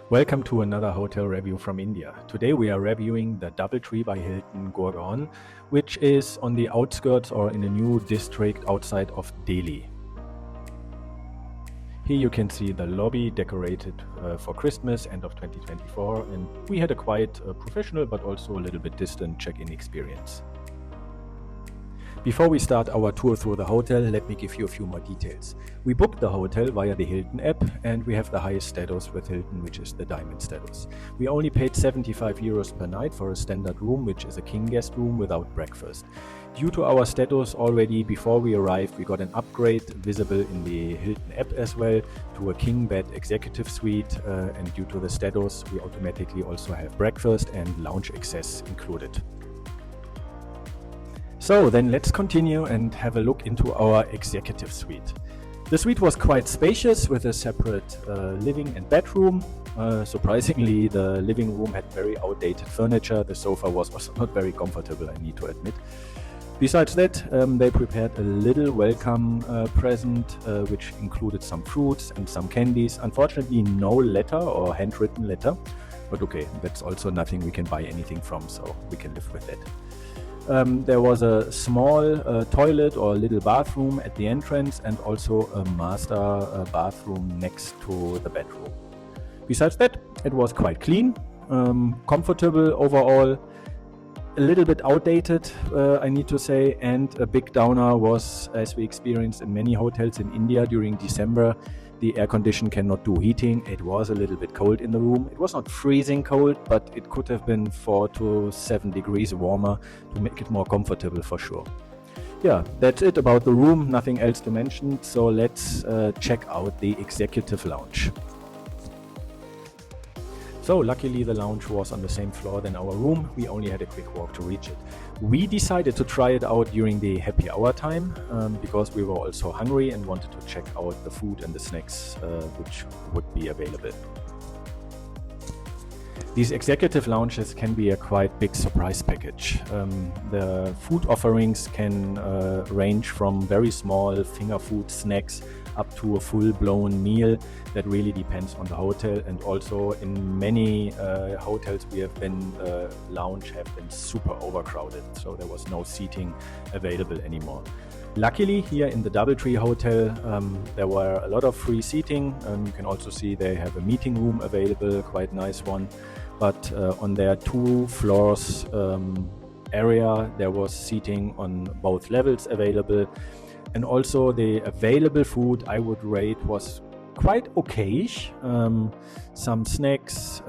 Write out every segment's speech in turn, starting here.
Welcome to another hotel review from India. Today we are reviewing the Doubletree by Hilton Gurgaon, which is on the outskirts or in a new district outside of Delhi. Here you can see the lobby decorated for Christmas, end of 2024, and we had a quite professional but also a little bit distant check-in experience. Before we start our tour through the hotel, let me give you a few more details. We booked the hotel via the Hilton app and we have the highest status with Hilton, which is the Diamond status. We only paid 75 euros per night for a standard room, which is a king guest room without breakfast. Due to our status already before we arrived, we got an upgrade visible in the Hilton app as well to a king bed executive suite, and due to the status, we automatically also have breakfast and lounge access included. So then let's continue and have a look into our executive suite. The suite was quite spacious with a separate living and bedroom. Surprisingly, the living room had very outdated furniture. The sofa was also not very comfortable, I need to admit. Besides that, they prepared a little welcome present, which included some fruits and some candies. Unfortunately, no letter or handwritten letter, but okay, that's also nothing we can buy anything from, so we can live with that. There was a small toilet or little bathroom at the entrance and also a master bathroom next to the bedroom. Besides that, it was quite clean, comfortable overall, a little bit outdated, I need to say, and a big downer was, as we experienced in many hotels in India during December, the air condition cannot do heating. It was a little bit cold in the room. It was not freezing cold, but it could have been 4 to 7 degrees warmer to make it more comfortable for sure. Yeah, that's it about the room, nothing else to mention. So let's check out the executive lounge. So luckily the lounge was on the same floor than our room. We only had a quick walk to reach it. We decided to try it out during the happy hour time because we were also hungry and wanted to check out the food and the snacks which would be available. These executive lounges can be a quite big surprise package. The food offerings can range from very small finger food snacks up to a full-blown meal. That really depends on the hotel, and also in many hotels we have been, lounge have been super overcrowded, so there was no seating available anymore. Luckily here in the Doubletree hotel there were a lot of free seating. You can also see they have a meeting room available, quite nice one, but on their 2 floors area there was seating on both levels available. And also the available food I would rate was quite okayish. Some snacks,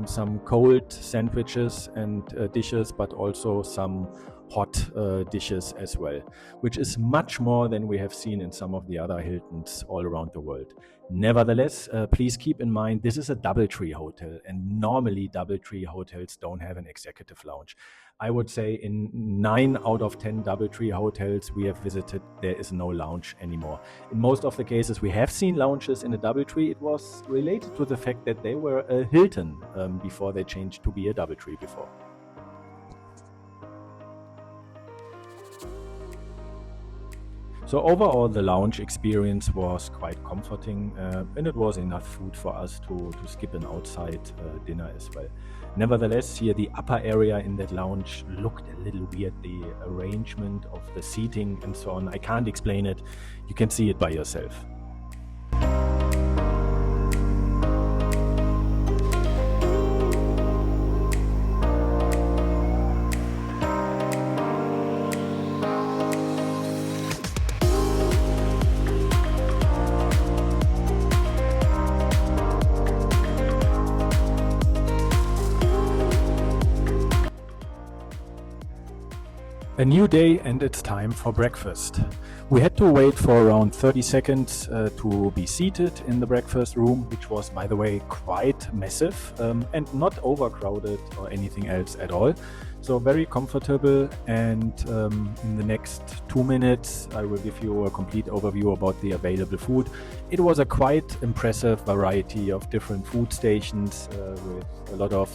some cold sandwiches and dishes, but also some hot dishes as well, which is much more than we have seen in some of the other Hiltons all around the world. Nevertheless, please keep in mind this is a Doubletree hotel, and normally Doubletree hotels don't have an executive lounge. I would say in 9 out of 10 Doubletree hotels we have visited, there is no lounge anymore. In most of the cases we have seen lounges in a Doubletree. It was related to the fact that they were a Hilton before they changed to be a Doubletree before. So overall the lounge experience was quite comforting, and it was enough food for us to skip an outside dinner as well. Nevertheless, here the upper area in that lounge looked a little weird, the arrangement of the seating and so on. I can't explain it, you can see it by yourself. A new day and it's time for breakfast. We had to wait for around 30 seconds to be seated in the breakfast room, which was, by the way, quite massive and not overcrowded or anything else at all. So very comfortable, and in the next 2 minutes I will give you a complete overview about the available food. It was a quite impressive variety of different food stations with a lot of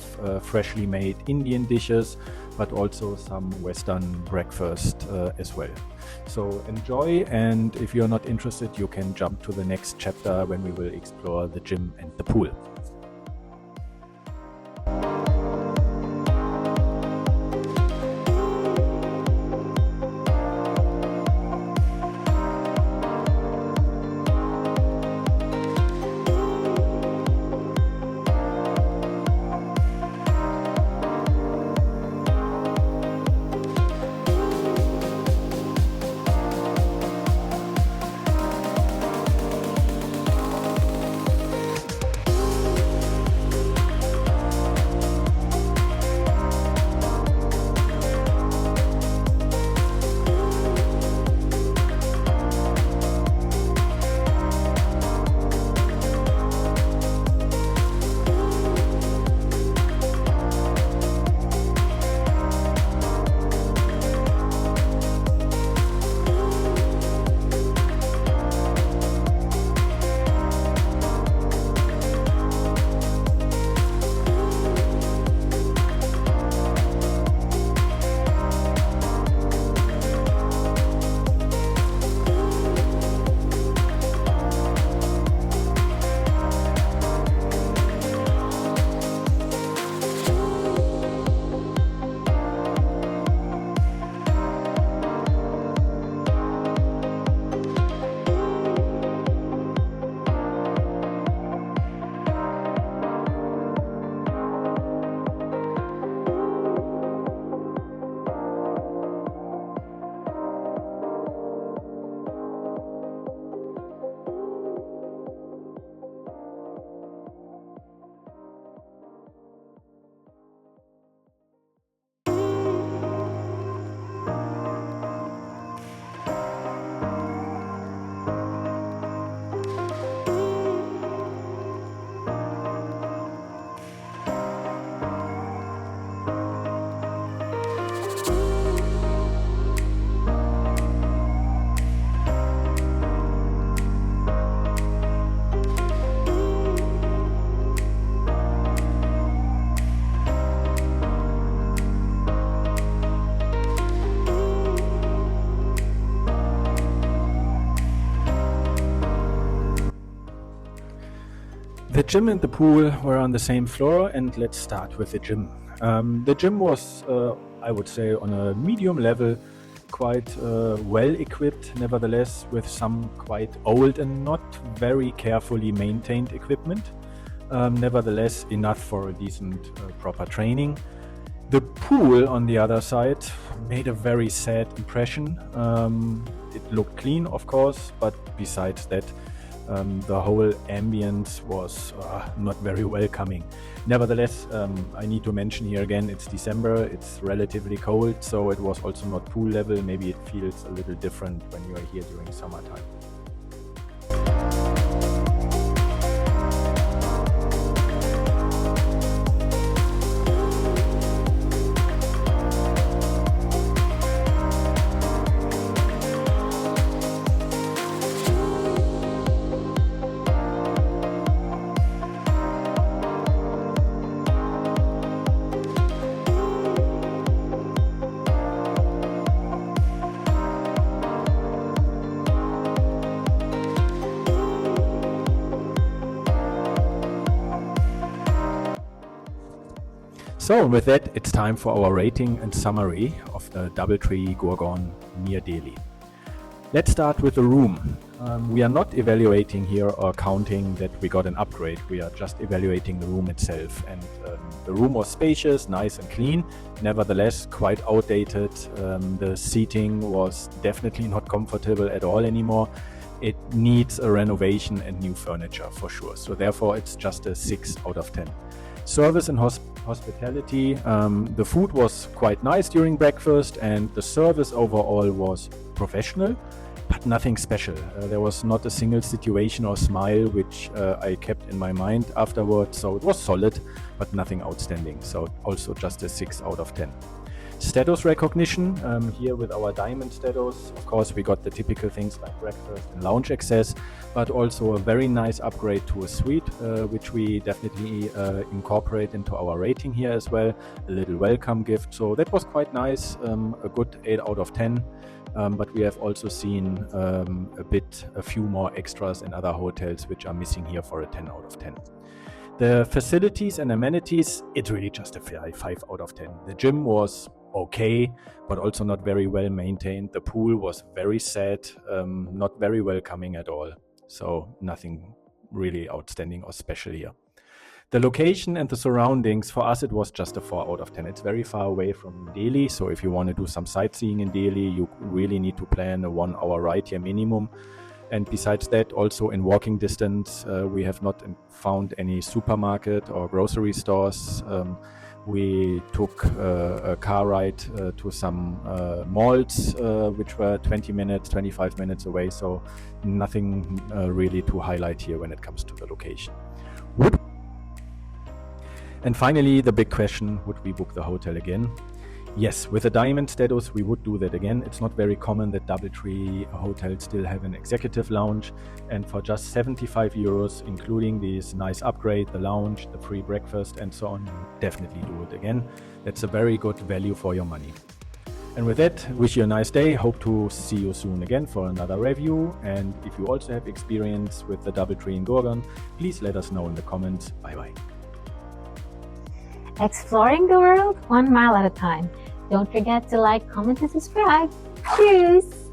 freshly made Indian dishes, but also some Western breakfast as well. So enjoy, and if you're not interested you can jump to the next chapter when we will explore the gym and the pool. The gym and the pool were on the same floor, and let's start with the gym. The gym was, I would say, on a medium level, quite well equipped, nevertheless, with some quite old and not very carefully maintained equipment. Nevertheless, enough for a decent, proper training. The pool, on the other side, made a very sad impression. It looked clean, of course, but besides that, the whole ambience was not very welcoming. Nevertheless, I need to mention here again, it's December, it's relatively cold, so it was also not pool level. Maybe it feels a little different when you are here during summertime. So with that, it's time for our rating and summary of the Doubletree Gurgaon near Delhi. Let's start with the room. We are not evaluating here or counting that we got an upgrade. We are just evaluating the room itself. And the room was spacious, nice and clean, nevertheless quite outdated. The seating was definitely not comfortable at all anymore. It needs a renovation and new furniture for sure. So therefore it's just a 6 out of 10. Service and hospitality. The food was quite nice during breakfast, and the service overall was professional, but nothing special. There was not a single situation or smile which I kept in my mind afterwards. So it was solid, but nothing outstanding. So also just a 6 out of 10. Status recognition, here with our diamond status, of course we got the typical things like breakfast and lounge access, but also a very nice upgrade to a suite, which we definitely incorporate into our rating here as well, a little welcome gift. So that was quite nice, a good 8 out of 10, but we have also seen a few more extras in other hotels which are missing here for a 10 out of 10. The facilities and amenities, it's really just a 5 out of 10. The gym was okay, but also not very well maintained. The pool was very sad, not very welcoming at all. So nothing really outstanding or special here. The location and the surroundings, for us it was just a 4 out of 10. It's very far away from Delhi, so if you want to do some sightseeing in Delhi, you really need to plan a 1 hour ride here minimum. And besides that, also in walking distance, we have not found any supermarket or grocery stores. We took a car ride to some malls, which were 25 minutes away. So nothing really to highlight here when it comes to the location. And finally, the big question, would we book the hotel again? Yes, with a diamond status, we would do that again. It's not very common that Doubletree hotels still have an executive lounge. And for just 75 euros, including this nice upgrade, the lounge, the free breakfast, and so on, definitely do it again. That's a very good value for your money. And with that, wish you a nice day. Hope to see you soon again for another review. And if you also have experience with the Doubletree in Gurgaon, please let us know in the comments. Bye-bye. Exploring the world 1 mile at a time. Don't forget to like, comment, and subscribe. Cheers!